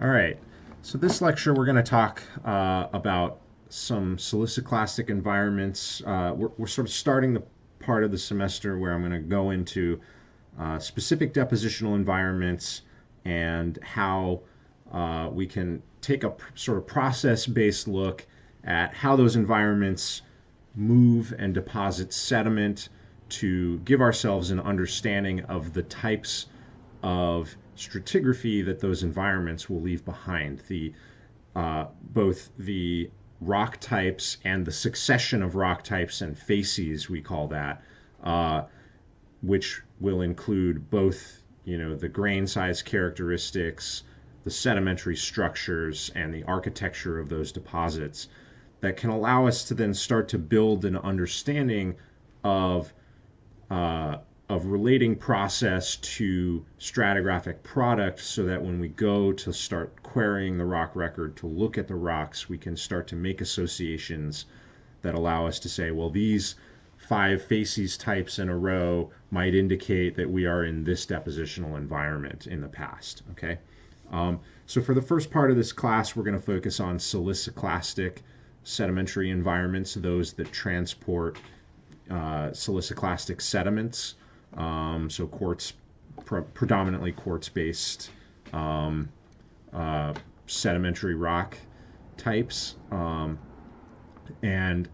All right. So this lecture, we're going to talk about some siliciclastic environments. We're sort of starting the part of the semester where I'm going to go into specific depositional environments and how we can take a sort of process-based look at how those environments move and deposit sediment to give ourselves an understanding of the types of stratigraphy that those environments will leave behind. Both the rock types and the succession of rock types and facies, we call that, which will include both, the grain size characteristics, the sedimentary structures, and the architecture of those deposits that can allow us to then start to build an understanding of relating process to stratigraphic product, so that when we go to start querying the rock record to look at the rocks, we can start to make associations that allow us to say, well, these 5 facies types in a row might indicate that we are in this depositional environment in the past. Okay, so for the first part of this class, we're going to focus on siliciclastic sedimentary environments, those that transport siliciclastic sediments. So quartz, predominantly quartz-based sedimentary rock types. And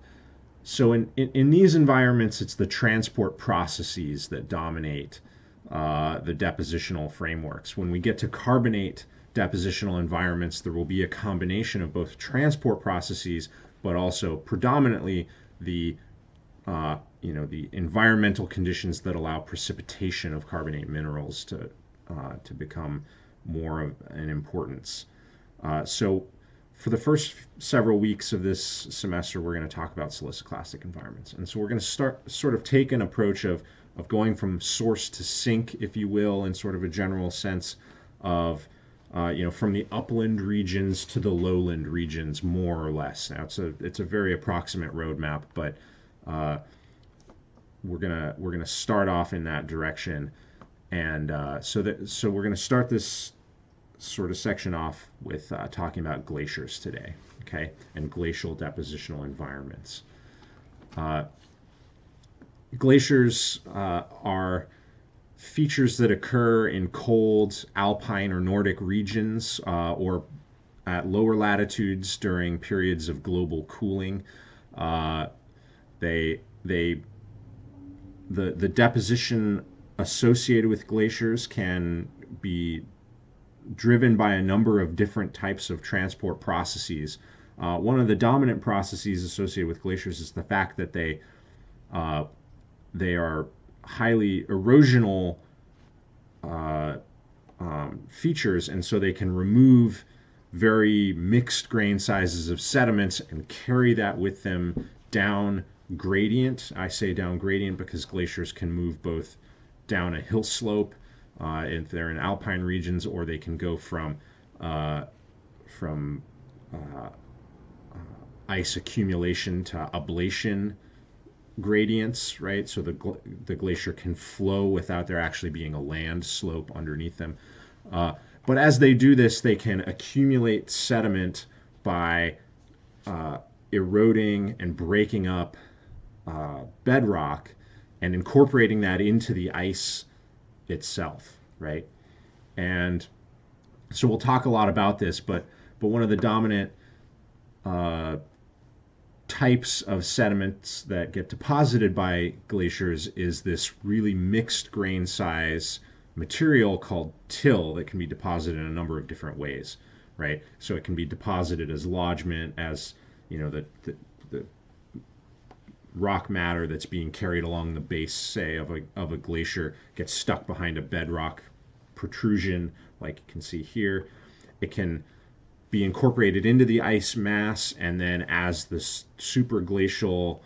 so in these environments, it's the transport processes that dominate the depositional frameworks. When we get to carbonate depositional environments, there will be a combination of both transport processes, but also predominantly the environmental conditions that allow precipitation of carbonate minerals to become more of an importance. So for the first several weeks of this semester, we're going to talk about siliciclastic environments. And so we're going to sort of take an approach of going from source to sink, if you will, in sort of a general sense of from the upland regions to the lowland regions, more or less. Now it's a very approximate roadmap, but we're gonna start off in that direction, and so we're gonna start this sort of section off with talking about glaciers today, okay, and glacial depositional environments. Glaciers are features that occur in cold alpine or Nordic regions, or at lower latitudes during periods of global cooling. The deposition associated with glaciers can be driven by a number of different types of transport processes. One of the dominant processes associated with glaciers is the fact that they are highly erosional features, and so they can remove very mixed grain sizes of sediments and carry that with them down gradient. I say down gradient because glaciers can move both down a hill slope if they're in alpine regions, or they can go from ice accumulation to ablation gradients, right? So the glacier can flow without there actually being a land slope underneath them. But as they do this, they can accumulate sediment by eroding and breaking up bedrock and incorporating that into the ice itself, right? And so we'll talk a lot about this, but one of the dominant types of sediments that get deposited by glaciers is this really mixed grain size material called till that can be deposited in a number of different ways, right? So it can be deposited as lodgement, as the rock matter that's being carried along the base, say, of a glacier gets stuck behind a bedrock protrusion, like you can see here. It can be incorporated into the ice mass, and then as the supraglacial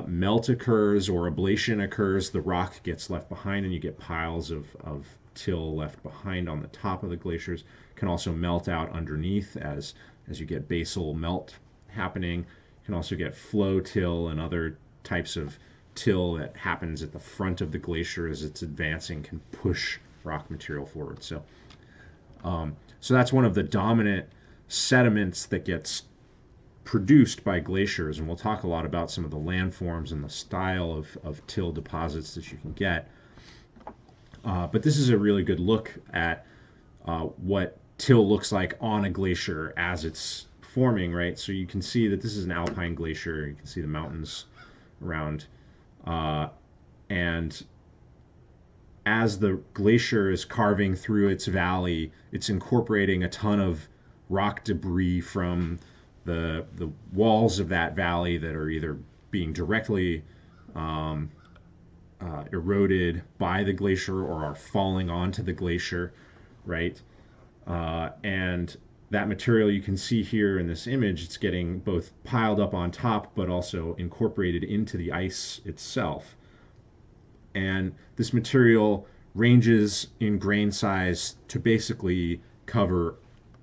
melt occurs or ablation occurs, the rock gets left behind, and you get piles of till left behind on the top of the glaciers. It can also melt out underneath as you get basal melt happening. You can also get flow till and other types of till that happens at the front of the glacier as it's advancing, can push rock material forward. So So that's one of the dominant sediments that gets produced by glaciers, and we'll talk a lot about some of the landforms and the style of till deposits that you can get. But this is a really good look at what till looks like on a glacier as it's forming, right? So you can see that this is an alpine glacier. You can see the mountains around. And as the glacier is carving through its valley, it's incorporating a ton of rock debris from the walls of that valley that are either being directly eroded by the glacier or are falling onto the glacier, right? And that material you can see here in this image, it's getting both piled up on top but also incorporated into the ice itself. And this material ranges in grain size to basically cover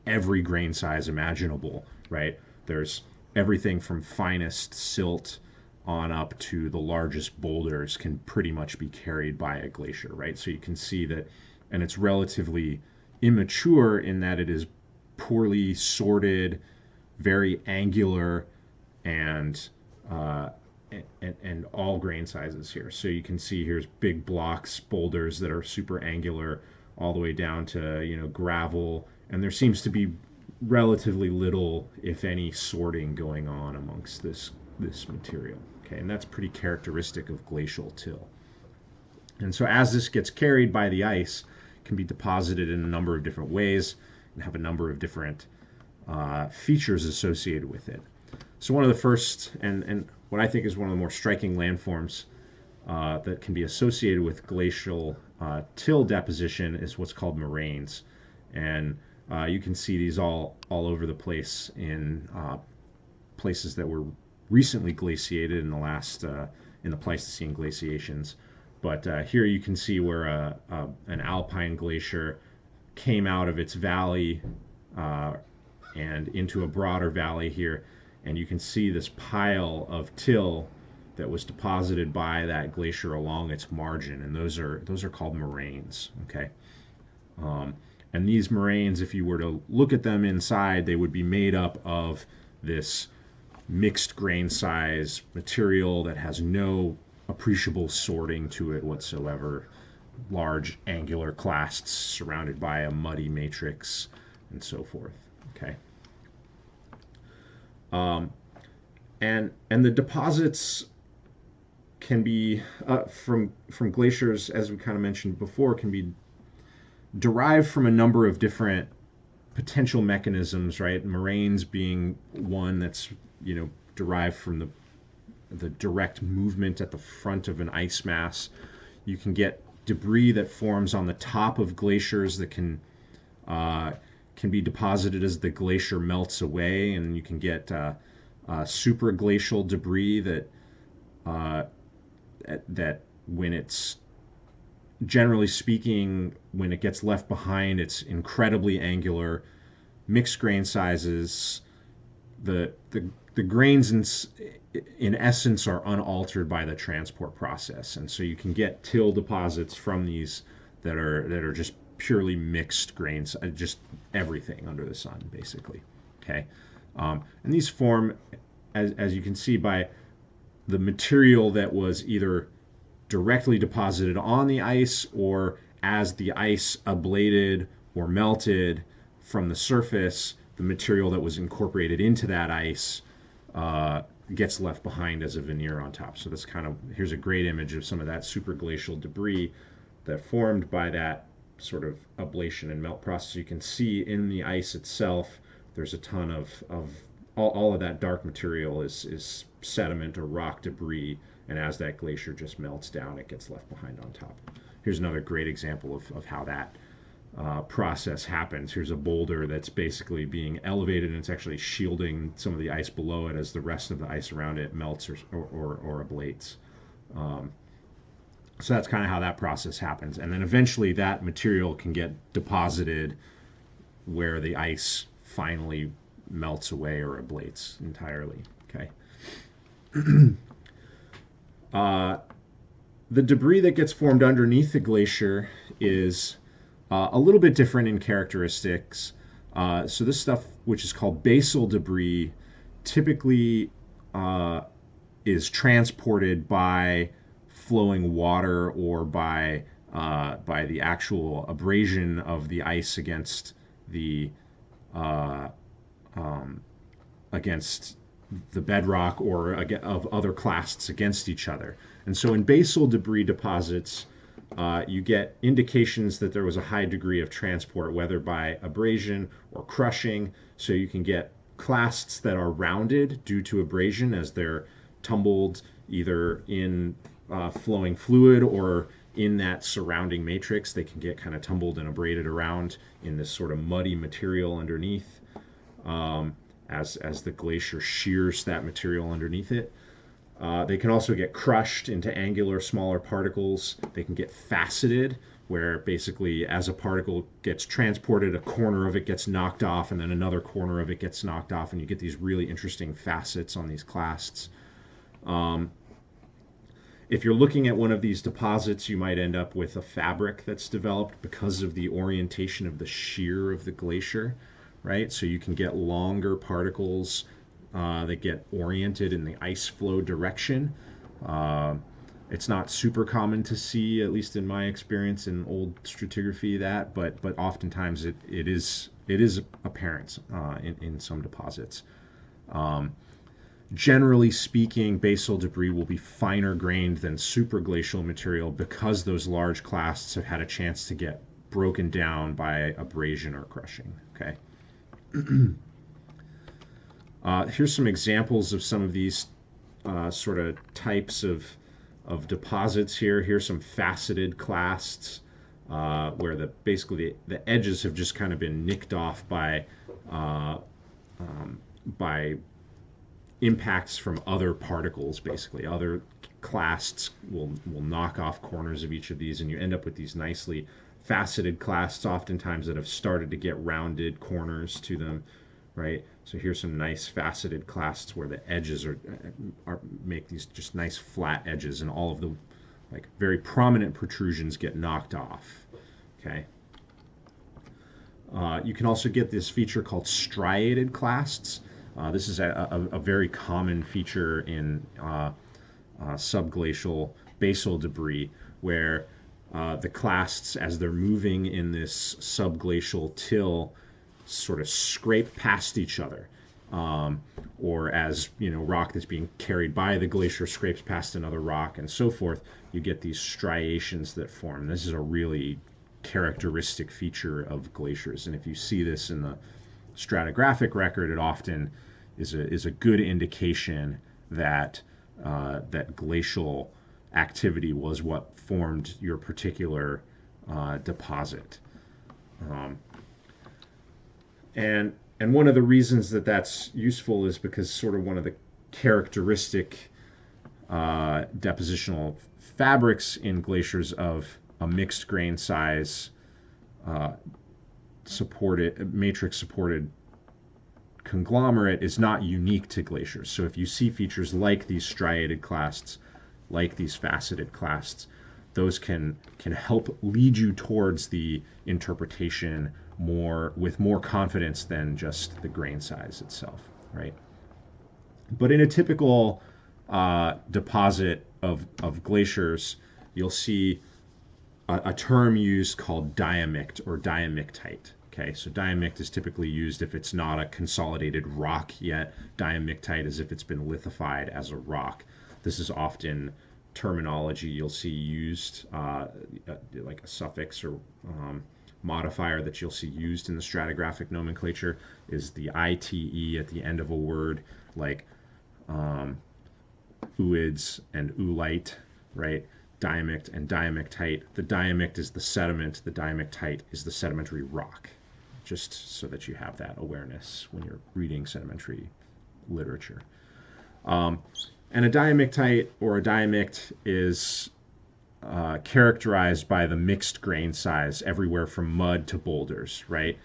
every grain size imaginable, right? There's everything from finest silt on up to the largest boulders can pretty much be carried by a glacier, right? So you can see that, and it's relatively immature in that it is poorly sorted, very angular, and all grain sizes here. So you can see here's big blocks, boulders that are super angular, all the way down to gravel, and there seems to be relatively little, if any, sorting going on amongst this material. Okay, and that's pretty characteristic of glacial till. And so as this gets carried by the ice, it can be deposited in a number of different ways and have a number of different features associated with it. So one of the first, and what I think is one of the more striking landforms that can be associated with glacial till deposition is what's called moraines. And you can see these all over the place in places that were recently glaciated in the last in the Pleistocene glaciations. But here you can see where an alpine glacier came out of its valley and into a broader valley here, and you can see this pile of till that was deposited by that glacier along its margin, and those are called moraines. Okay, and these moraines, if you were to look at them inside, they would be made up of this mixed grain size material that has no appreciable sorting to it whatsoever. Large angular clasts surrounded by a muddy matrix and so forth. Okay. And the deposits can be from glaciers, as we kind of mentioned before, can be derived from a number of different potential mechanisms, right? Moraines being one that's derived from the direct movement at the front of an ice mass. You can get debris that forms on the top of glaciers that can be deposited as the glacier melts away, and you can get supraglacial debris that when it's, generally speaking, when it gets left behind, it's incredibly angular, mixed grain sizes. The grains in essence are unaltered by the transport process, and so you can get till deposits from these that are just purely mixed grains, just everything under the sun, basically. Okay, and these form, as you can see, by the material that was either directly deposited on the ice or as the ice ablated or melted from the surface, the material that was incorporated into that ice gets left behind as a veneer on top. So that's here's a great image of some of that supraglacial debris that formed by that sort of ablation and melt process. You can see in the ice itself, there's a ton of all of that dark material is sediment or rock debris, and as that glacier just melts down, it gets left behind on top. Here's another great example of how that process happens. Here's a boulder that's basically being elevated, and it's actually shielding some of the ice below it as the rest of the ice around it melts or ablates. So that's kind of how that process happens. And then eventually that material can get deposited where the ice finally melts away or ablates entirely. Okay. The debris that gets formed underneath the glacier is A little bit different in characteristics. So this stuff, which is called basal debris, typically is transported by flowing water or by the actual abrasion of the ice uh, um, against the bedrock or of other clasts against each other. And so in basal debris deposits, you get indications that there was a high degree of transport, whether by abrasion or crushing. So you can get clasts that are rounded due to abrasion as they're tumbled either in flowing fluid or in that surrounding matrix. They can get kind of tumbled and abraded around in this sort of muddy material underneath um, as the glacier shears that material underneath it. They can also get crushed into angular, smaller particles. They can get faceted, where basically as a particle gets transported, a corner of it gets knocked off, and then another corner of it gets knocked off, and you get these really interesting facets on these clasts. Um, if you're looking at one of these deposits, you might end up with a fabric that's developed because of the orientation of the shear of the glacier, right? So you can get longer particles that get oriented in the ice flow direction. Uh, it's not super common to see, at least in my experience in old stratigraphy, but oftentimes it is apparent in some deposits. Um, Generally speaking, basal debris will be finer grained than supraglacial material because those large clasts have had a chance to get broken down by abrasion or crushing. Okay. Here's some examples of some of these sort of types of deposits here. Here's some faceted clasts where basically the edges have just kind of been nicked off uh, by impacts from other particles. Basically, other clasts will knock off corners of each of these, and you end up with these nicely faceted clasts, oftentimes that have started to get rounded corners to them, right? So here's some nice faceted clasts where the edges are make these just nice flat edges, and all of the like very prominent protrusions get knocked off. Okay. You can also get this feature called striated clasts. This is a very common feature in subglacial basal debris, where the clasts, as they're moving in this subglacial till, sort of scrape past each other. Or as rock that's being carried by the glacier scrapes past another rock and so forth, you get these striations that form. This is a really characteristic feature of glaciers, and if you see this in the stratigraphic record, it often is a good indication that that glacial activity was what formed your particular deposit. Um, and one of the reasons that that's useful is because sort of one of the characteristic depositional fabrics in glaciers of a mixed grain size matrix supported conglomerate is not unique to glaciers. So if you see features like these striated clasts, like these faceted clasts, those can help lead you towards the interpretation with more confidence than just the grain size itself, right? But in a typical deposit of glaciers, you'll see a term used called diamict or diamictite. Okay, so diamict is typically used if it's not a consolidated rock yet. Diamictite is if it's been lithified as a rock. This is often terminology you'll see used, like a suffix or modifier that you'll see used in the stratigraphic nomenclature is the ite at the end of a word, like ooids and oolite, right? Diamict and diamictite. The diamict is the sediment, the diamictite is the sedimentary rock, just so that you have that awareness when you're reading sedimentary literature. And a diamictite or a diamict is characterized by the mixed grain size everywhere from mud to boulders, right?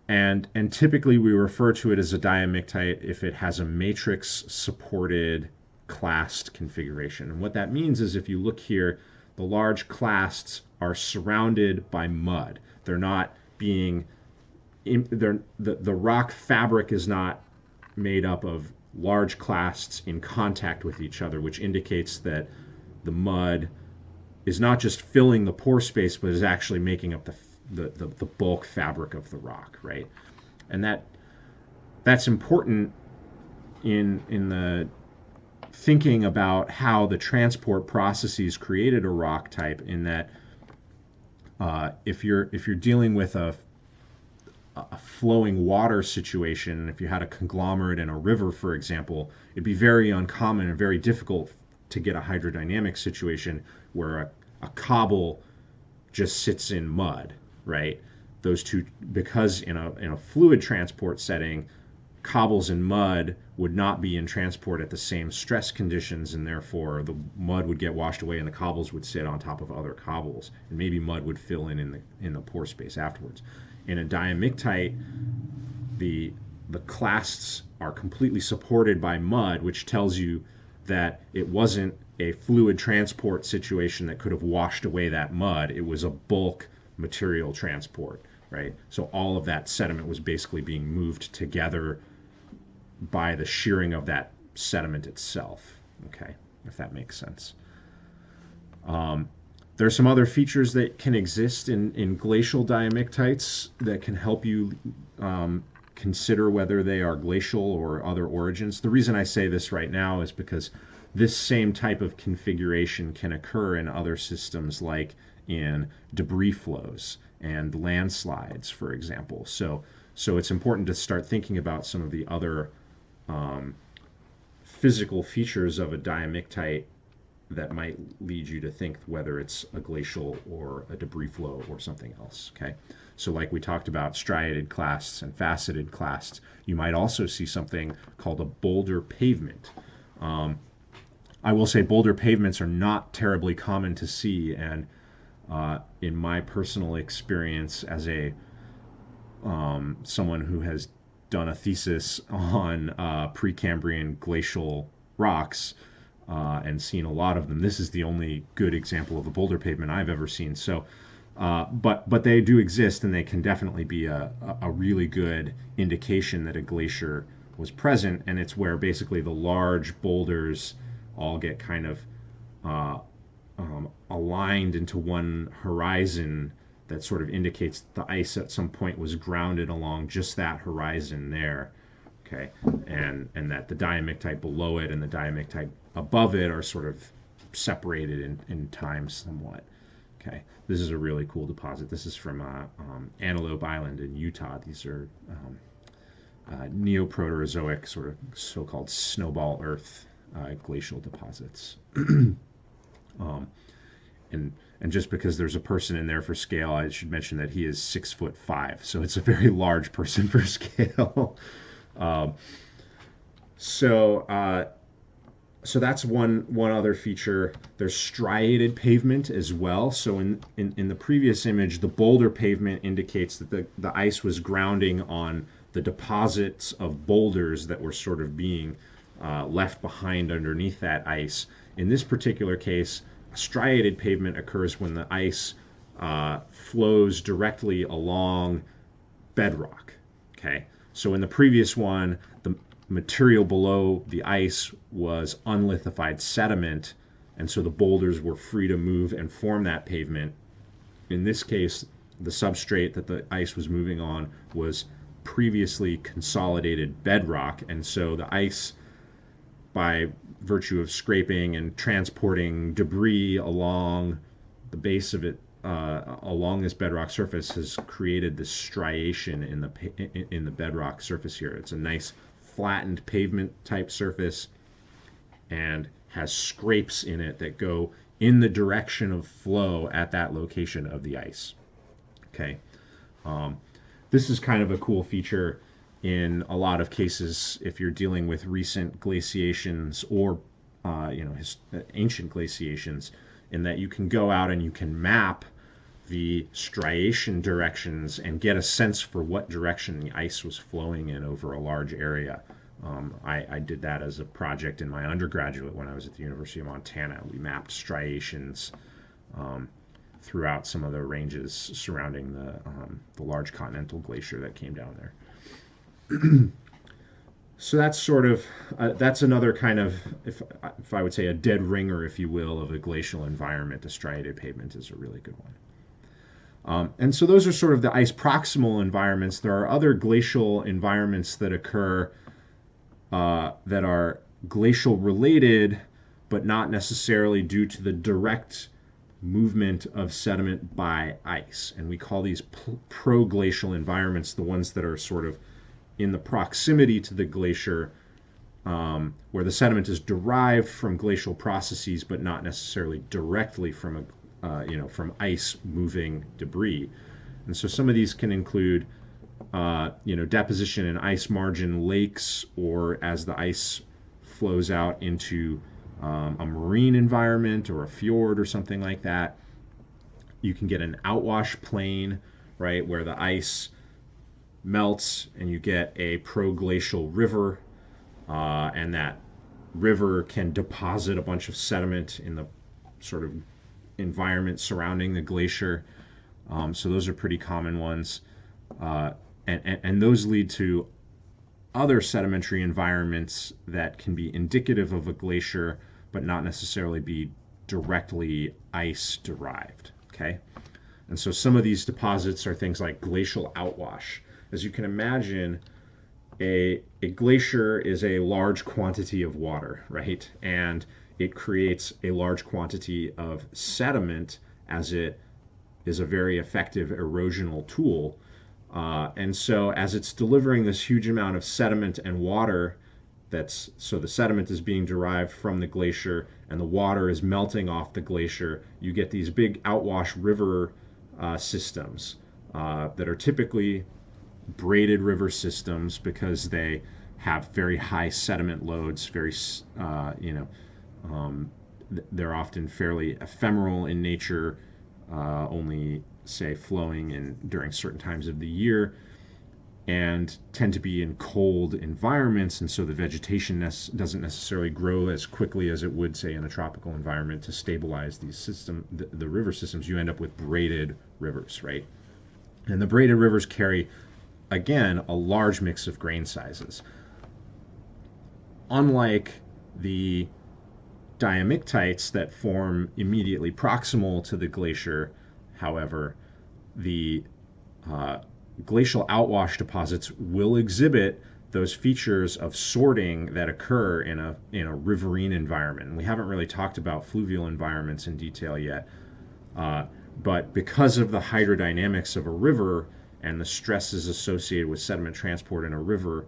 And typically we refer to it as a diamictite if it has a matrix supported clast configuration. And what that means is if you look here, The large clasts are surrounded by mud. They're not being, the rock fabric is not made up of large clasts in contact with each other, which indicates that the mud is not just filling the pore space, but is actually making up the bulk fabric of the rock, right? And that's important in the thinking about how the transport processes created a rock type, in that if you're dealing with a flowing water situation, if you had a conglomerate in a river, for example, it'd be very uncommon and very difficult to get a hydrodynamic situation where a cobble just sits in mud, right? Those two, because in a fluid transport setting, cobbles and mud would not be in transport at the same stress conditions, and therefore the mud would get washed away and the cobbles would sit on top of other cobbles, and maybe mud would fill in the pore space afterwards. In a diamictite, the clasts are completely supported by mud, which tells you that it wasn't a fluid transport situation that could have washed away that mud. It was a bulk material transport, right? So all of that sediment was basically being moved together by the shearing of that sediment itself, okay, if that makes sense. There are some other features that can exist in glacial diamictites that can help you consider whether they are glacial or other origins. The reason I say this right now is because this same type of configuration can occur in other systems, like in debris flows and landslides, for example. So it's important to start thinking about some of the other physical features of a diamictite that might lead you to think whether it's a glacial or a debris flow or something else, okay? So like we talked about striated clasts and faceted clasts, you might also see something called a boulder pavement. I will say boulder pavements are not terribly common to see, and in my personal experience as a someone who has done a thesis on Precambrian glacial rocks, and seen a lot of them, this is the only good example of a boulder pavement I've ever seen. So, but they do exist, and they can definitely be a really good indication that a glacier was present. And it's where basically the large boulders all get kind of aligned into one horizon that sort of indicates the ice at some point was grounded along just that horizon there. Okay, and that the diamictite below it and the diamictite above it are sort of separated in time somewhat. Okay, this is a really cool deposit. This is from Antelope Island in Utah. These are Neoproterozoic, sort of so-called snowball earth glacial deposits. And just because there's a person in there for scale, I should mention that he is 6'5", so it's a very large person for scale. So that's one other feature. There's striated pavement as well. So in the previous image, the boulder pavement indicates that the ice was grounding on the deposits of boulders that were sort of being left behind underneath that ice. In this particular case, striated pavement occurs when the ice flows directly along bedrock. Okay, so in the previous one, the material below the ice was unlithified sediment, and so the boulders were free to move and form that pavement. In this case, the substrate that the ice was moving on was previously consolidated bedrock, and so the ice, by virtue of scraping and transporting debris along the base of it, along this bedrock surface, has created this striation in the bedrock surface here. It's a nice flattened pavement type surface and has scrapes in it that go in the direction of flow at that location of the ice. Okay, this is kind of a cool feature in a lot of cases if you're dealing with recent glaciations or ancient glaciations, in that you can go out and you can map the striation directions and get a sense for what direction the ice was flowing in over a large area. I did that as a project in my undergraduate when I was at the University of Montana. We mapped striations throughout some of the ranges surrounding the large continental glacier that came down there. So that's sort of that's another kind of, if I would say, a dead ringer, if you will, of a glacial environment. A striated pavement is a really good one. And so those are sort of the ice proximal environments. There are other glacial environments that occur that are glacial related, but not necessarily due to the direct movement of sediment by ice. And we call these proglacial environments, the ones that are sort of in the proximity to the glacier, where the sediment is derived from glacial processes, but not necessarily directly from from ice moving debris. And so some of these can include deposition in ice margin lakes, or as the ice flows out into a marine environment or a fjord or something like that. You can get an outwash plain, right, where the ice melts and you get a proglacial river, and that river can deposit a bunch of sediment in the sort of environment surrounding the glacier. So those are pretty common ones, and those lead to other sedimentary environments that can be indicative of a glacier, but not necessarily be directly ice derived. Okay, and so some of these deposits are things like glacial outwash. As you can imagine, a glacier is a large quantity of water, right? And it creates a large quantity of sediment, as it is a very effective erosional tool. And so as it's delivering this huge amount of sediment and water, so the sediment is being derived from the glacier and the water is melting off the glacier, you get these big outwash river systems that are typically braided river systems because they have very high sediment loads, they're often fairly ephemeral in nature, only say flowing during certain times of the year, and tend to be in cold environments, and so the vegetation doesn't necessarily grow as quickly as it would, say, in a tropical environment to stabilize these the river systems. You end up with braided rivers, right? And the braided rivers carry, again, a large mix of grain sizes. Unlike the diamictites that form immediately proximal to the glacier, however, the glacial outwash deposits will exhibit those features of sorting that occur in a riverine environment. And we haven't really talked about fluvial environments in detail yet, but because of the hydrodynamics of a river and the stresses associated with sediment transport in a river,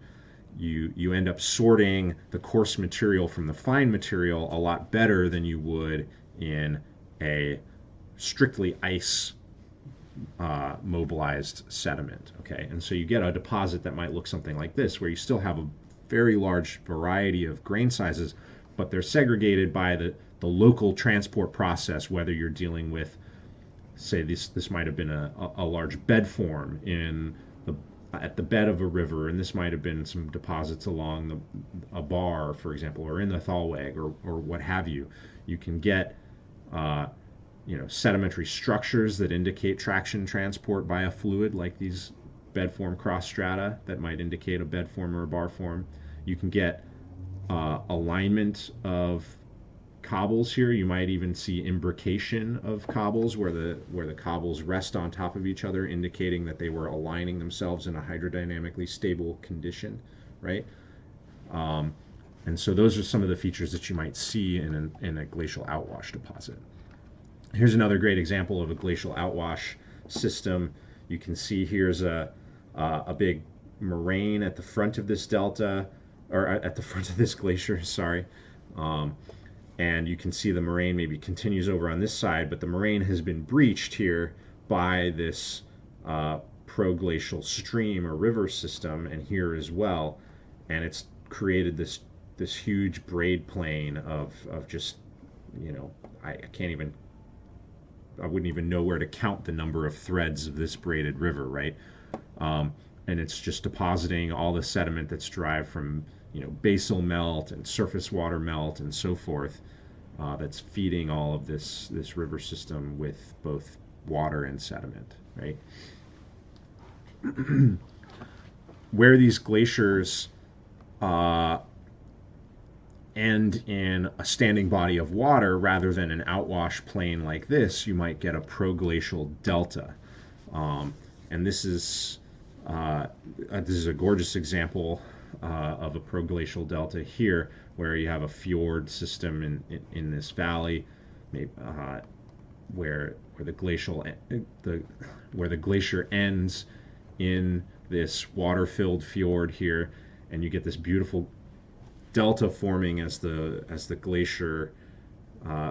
you end up sorting the coarse material from the fine material a lot better than you would in a strictly ice mobilized sediment. Okay, and so you get a deposit that might look something like this, where you still have a very large variety of grain sizes, but they're segregated by the local transport process, whether you're dealing with, say, this might have been a large bed form at the bed of a river, and this might have been some deposits along a bar, for example, or in the thalweg, or what have you. You can get sedimentary structures that indicate traction transport by a fluid, like these bed form cross strata that might indicate a bed form or a bar form. You can get alignment of cobbles here. You might even see imbrication of cobbles where the cobbles rest on top of each other, indicating that they were aligning themselves in a hydrodynamically stable condition, right? And so those are some of the features that you might see in a glacial outwash deposit. Here's another great example of a glacial outwash system. You can see here's a big moraine at the front of this delta, or at the front of this glacier, sorry. And you can see the moraine maybe continues over on this side, but the moraine has been breached here by this proglacial stream or river system, and here as well. And it's created this huge braid plain of just, I wouldn't even know where to count the number of threads of this braided river, right? And it's just depositing all the sediment that's derived from basal melt and surface water melt and so forth. that's feeding all of this river system with both water and sediment, right? Where these glaciers end in a standing body of water rather than an outwash plain like this, you might get a proglacial delta. And this is a gorgeous example of a proglacial delta here, where you have a fjord system in this valley, maybe, where the glacier ends in this water-filled fjord here, and you get this beautiful delta forming as the glacier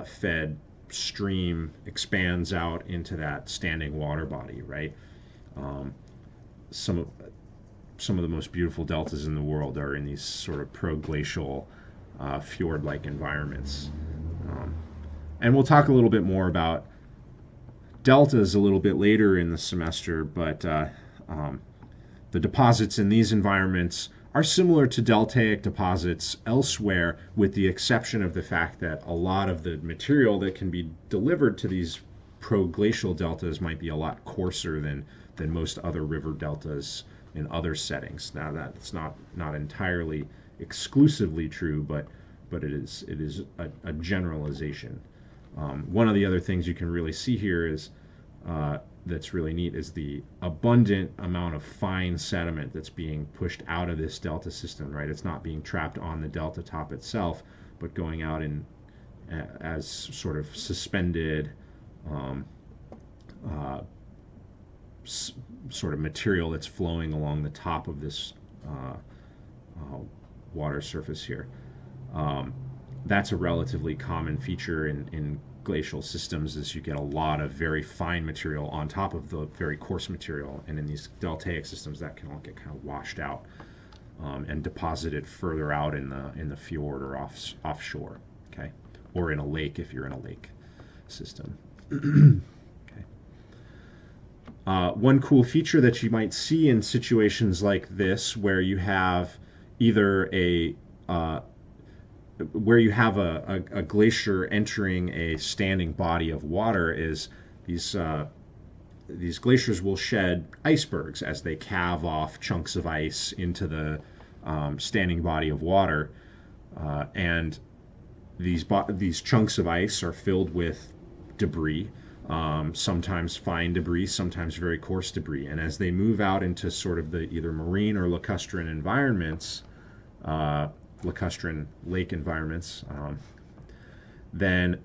fed stream expands out into that standing water body, right? Some of the most beautiful deltas in the world are in these sort of proglacial fjord-like environments. And we'll talk a little bit more about deltas a little bit later in the semester, but the deposits in these environments are similar to deltaic deposits elsewhere, with the exception of the fact that a lot of the material that can be delivered to these proglacial deltas might be a lot coarser than most other river deltas in other settings. Now, that's not entirely exclusively true, but it is a generalization. One of the other things you can really see here is that's really neat is the abundant amount of fine sediment that's being pushed out of this delta system, right? It's not being trapped on the delta top itself, but going out as sort of suspended sort of material that's flowing along the top of this water surface here. That's a relatively common feature in glacial systems, is you get a lot of very fine material on top of the very coarse material, and in these deltaic systems that can all get kind of washed out and deposited further out in the fjord or offshore, okay, or in a lake if you're in a lake system. Okay. One cool feature that you might see in situations like this, where you have either a glacier entering a standing body of water, is these glaciers will shed icebergs as they calve off chunks of ice into the standing body of water, and these chunks of ice are filled with debris, sometimes fine debris, sometimes very coarse debris, and as they move out into sort of the either marine or lacustrine environments, lacustrine lake environments, then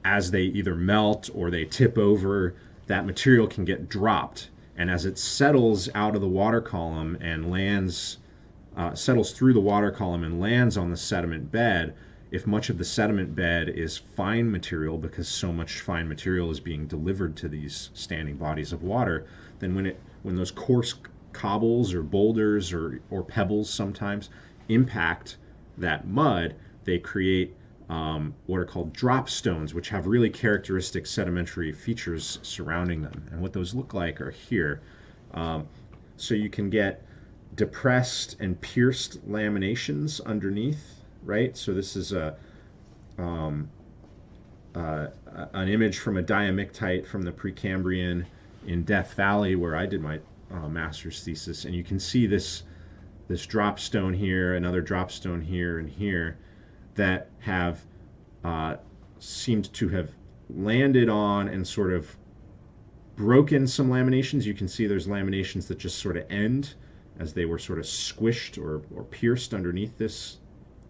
as they either melt or they tip over, that material can get dropped, and as it settles out of the water column and settles through the water column and lands on the sediment bed, if much of the sediment bed is fine material, because so much fine material is being delivered to these standing bodies of water, then when those coarse cobbles or boulders or pebbles sometimes impact that mud, they create what are called drop stones, which have really characteristic sedimentary features surrounding them. And what those look like are here. So you can get depressed and pierced laminations underneath, right? So this is an image from a diamictite from the Precambrian in Death Valley, where I did my master's thesis, and you can see this drop stone here, another drop stone here and here, that have seemed to have landed on and sort of broken some laminations. You can see there's laminations that just sort of end as they were sort of squished or pierced underneath this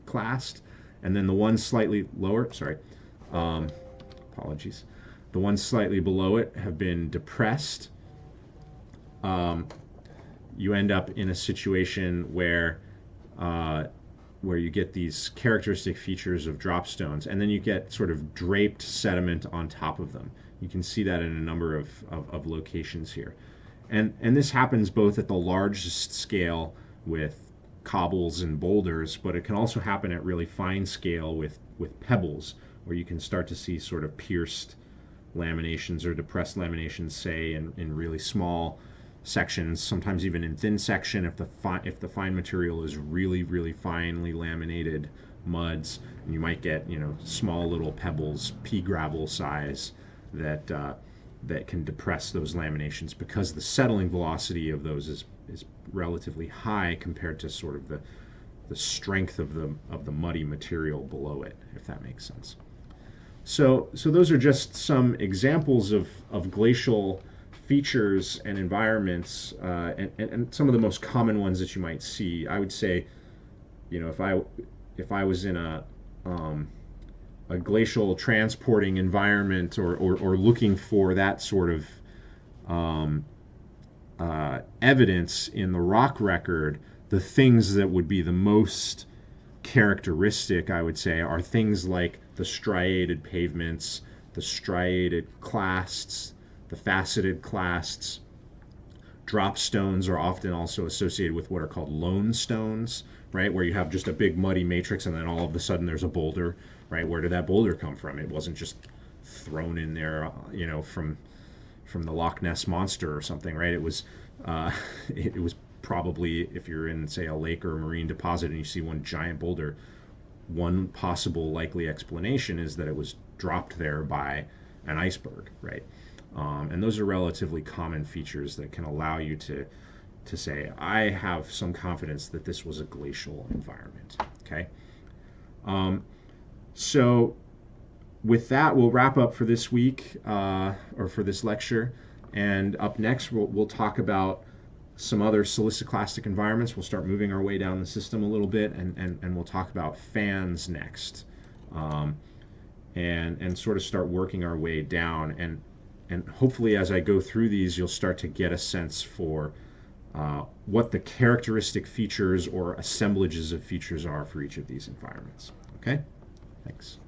clast, and then the ones slightly lower, apologies, the ones slightly below it have been depressed. You end up in a situation where you get these characteristic features of drop stones, and then you get sort of draped sediment on top of them. You can see that in a number of locations here. And this happens both at the largest scale with cobbles and boulders, but it can also happen at really fine scale with pebbles, where you can start to see sort of pierced laminations or depressed laminations, say in really small sections, sometimes even in thin section if the fine material is really, really finely laminated muds, and you might get, small little pebbles, pea gravel size, that can depress those laminations because the settling velocity of those is relatively high compared to sort of the strength of the muddy material below it, if that makes sense. So those are just some examples of glacial features and environments, and some of the most common ones that you might see. I would say, if I was in a glacial transporting environment, or looking for that sort of evidence in the rock record, the things that would be the most characteristic, I would say, are things like the striated pavements, the striated clasts, the faceted clasts. Drop stones are often also associated with what are called lone stones, right? Where you have just a big muddy matrix and then all of a sudden there's a boulder, right? Where did that boulder come from? It wasn't just thrown in there, from the Loch Ness monster or something, right? It was probably, if you're in, say, a lake or a marine deposit and you see one giant boulder, one possible likely explanation is that it was dropped there by an iceberg, right? And those are relatively common features that can allow you to say, I have some confidence that this was a glacial environment, okay? So with that, we'll wrap up for this week, or for this lecture. And up next, we'll talk about some other siliciclastic environments. We'll start moving our way down the system a little bit, and we'll talk about fans next, and sort of start working our way down. And hopefully, as I go through these, you'll start to get a sense for what the characteristic features or assemblages of features are for each of these environments. Okay? Thanks.